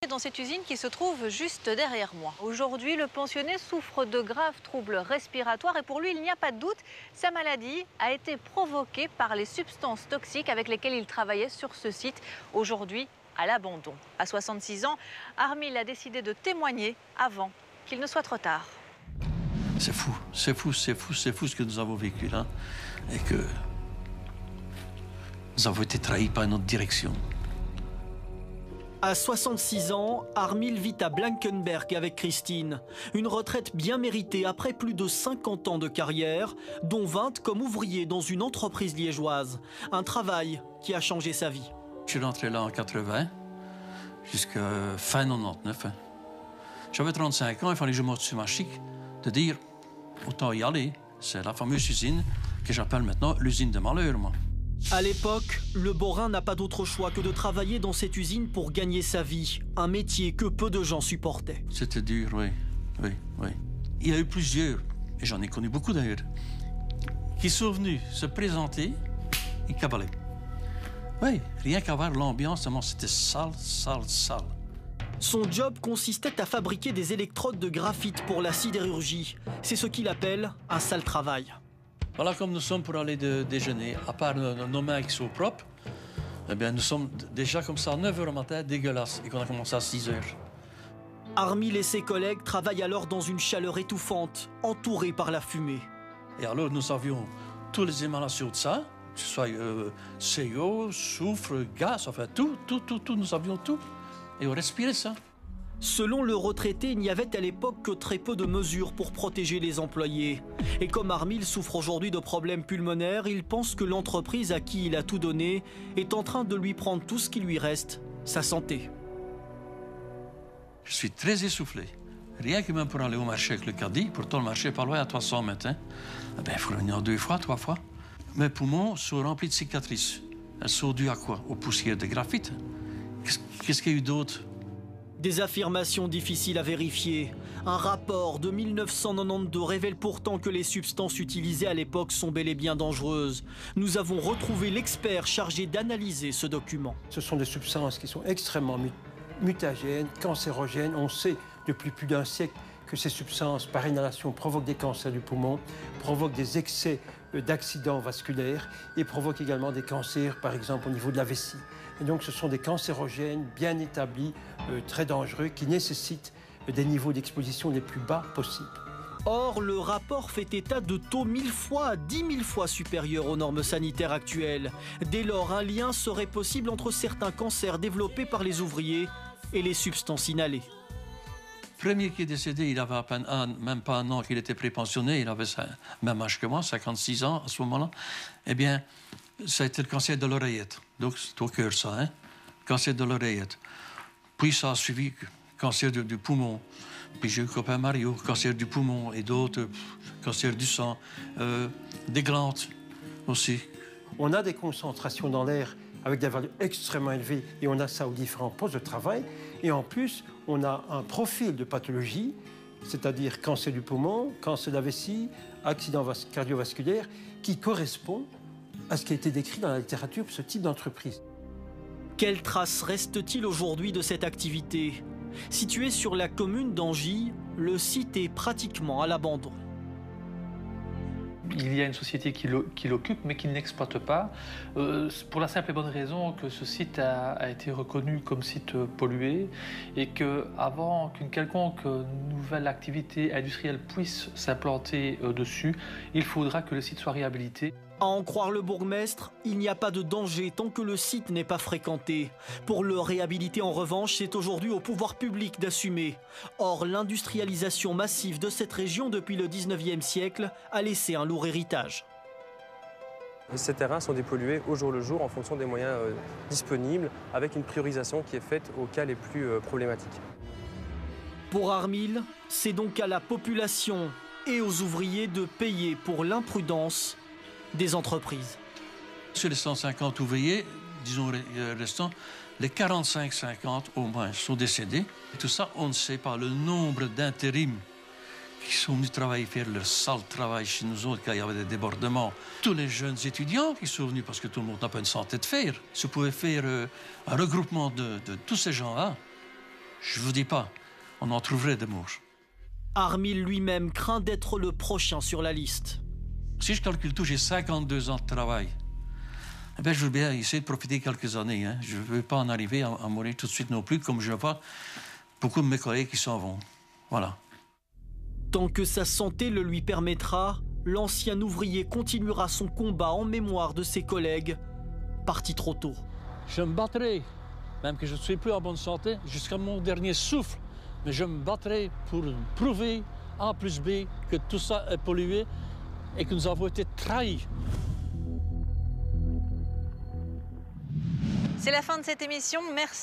Dans cette usine qui se trouve juste derrière moi. Aujourd'hui, le pensionné souffre de graves troubles respiratoires et pour lui, il n'y a pas de doute, sa maladie a été provoquée par les substances toxiques avec lesquelles il travaillait sur ce site, aujourd'hui à l'abandon. À 66 ans, Armil a décidé de témoigner avant qu'il ne soit trop tard. C'est fou, c'est fou, c'est fou, c'est fou ce que nous avons vécu là et que nous avons été trahis par notre direction. À 66 ans, Armil vit à Blankenberg avec Christine. Une retraite bien méritée après plus de 50 ans de carrière, dont 20 comme ouvrier dans une entreprise liégeoise. Un travail qui a changé sa vie. Je suis rentré là en 80, jusqu'à fin 99. J'avais 35 ans, il fallait que je monte sur ma chic, de dire, autant y aller. C'est la fameuse usine que j'appelle maintenant l'usine de malheur, moi. À l'époque, le Borin n'a pas d'autre choix que de travailler dans cette usine pour gagner sa vie. Un métier que peu de gens supportaient. C'était dur, oui. Il y a eu plusieurs, et j'en ai connu beaucoup d'ailleurs, qui sont venus se présenter et cabaler. Oui, rien qu'à voir l'ambiance, c'était sale. Son job consistait à fabriquer des électrodes de graphite pour la sidérurgie. C'est ce qu'il appelle un sale travail. Voilà comme nous sommes pour aller déjeuner. À part nos mains qui sont propres, eh bien, nous sommes déjà comme ça à 9 h le matin, dégueulasse, et qu'on a commencé à 6 h. Armil et ses collègues travaillent alors dans une chaleur étouffante, entourés par la fumée. Et alors, nous avions toutes les émanations de ça, que ce soit CO, soufre, gaz, enfin tout, nous avions tout. Et on respirait ça. Selon le retraité, il n'y avait à l'époque que très peu de mesures pour protéger les employés. Et comme Armil souffre aujourd'hui de problèmes pulmonaires, il pense que l'entreprise à qui il a tout donné est en train de lui prendre tout ce qui lui reste, sa santé. Je suis très essoufflé. Rien que même pour aller au marché avec le caddie, pourtant le marché est pas loin à 300 mètres. Eh bien, il faut venir 2 fois, 3 fois. Mes poumons sont remplis de cicatrices. Elles sont dues à quoi? Aux poussières de graphite. Qu'est-ce qu'il y a eu d'autre? Des affirmations difficiles à vérifier. Un rapport de 1992 révèle pourtant que les substances utilisées à l'époque sont bel et bien dangereuses. Nous avons retrouvé l'expert chargé d'analyser ce document. Ce sont des substances qui sont extrêmement mutagènes, cancérogènes. On sait depuis plus d'un siècle que ces substances, par inhalation, provoquent des cancers du poumon, provoquent des excès d'accidents vasculaires et provoquent également des cancers, par exemple, au niveau de la vessie. Et donc, ce sont des cancérogènes bien établis, très dangereux, qui nécessitent des niveaux d'exposition les plus bas possibles. Or, le rapport fait état de taux 1000 fois à 10 000 fois supérieurs aux normes sanitaires actuelles. Dès lors, un lien serait possible entre certains cancers développés par les ouvriers et les substances inhalées. Le premier qui est décédé, il avait à peine même pas un an qu'il était prépensionné, il avait le même âge que moi, 56 ans à ce moment-là. Eh bien, ça a été le cancer de l'oreillette. Donc, c'est au cœur, ça, hein? Cancer de l'oreillette. Puis, ça a suivi cancer du poumon. Puis, j'ai eu le copain Mario, cancer du poumon et d'autres, cancer du sang, des glandes aussi. On a des concentrations dans l'air avec des valeurs extrêmement élevées et on a ça aux différents postes de travail. Et en plus, on a un profil de pathologie, c'est-à-dire cancer du poumon, cancer de la vessie, accident cardiovasculaire, qui correspond à ce qui a été décrit dans la littérature pour ce type d'entreprise. Quelle trace reste-t-il aujourd'hui de cette activité? Situé sur la commune d'Angy, le site est pratiquement à l'abandon. Il y a une société qui l'occupe, mais qui ne l'exploite pas, pour la simple et bonne raison que ce site a été reconnu comme site pollué et qu'avant qu'une quelconque nouvelle activité industrielle puisse s'implanter dessus, il faudra que le site soit réhabilité. À en croire le bourgmestre, il n'y a pas de danger tant que le site n'est pas fréquenté. Pour le réhabiliter en revanche, c'est aujourd'hui au pouvoir public d'assumer. Or, l'industrialisation massive de cette région depuis le 19e siècle a laissé un lourd héritage. Ces terrains sont dépollués au jour le jour en fonction des moyens disponibles, avec une priorisation qui est faite aux cas les plus problématiques. Pour Armil, c'est donc à la population et aux ouvriers de payer pour l'imprudence des entreprises. Sur les 150 ouvriers, disons restants, les 45-50 au moins sont décédés. Et tout ça, on ne sait pas le nombre d'intérims qui sont venus travailler, faire leur sale travail chez nous autres, quand il y avait des débordements. Tous les jeunes étudiants qui sont venus, parce que tout le monde n'a pas une santé de fer, se pouvaient faire un regroupement de tous ces gens-là. je ne vous dis pas, on en trouverait des morts. Armil lui-même craint d'être le prochain sur la liste. Si je calcule tout, j'ai 52 ans de travail. Eh bien, je veux bien essayer de profiter quelques années. Hein. Je ne veux pas en arriver à mourir tout de suite non plus, comme je vois beaucoup de mes collègues qui s'en vont. Voilà. Tant que sa santé le lui permettra, l'ancien ouvrier continuera son combat en mémoire de ses collègues partis trop tôt. Je me battrai, même que je ne suis plus en bonne santé, jusqu'à mon dernier souffle. Mais je me battrai pour prouver, A plus B, que tout ça est pollué et que nous avons été trahis. C'est la fin de cette émission. Merci.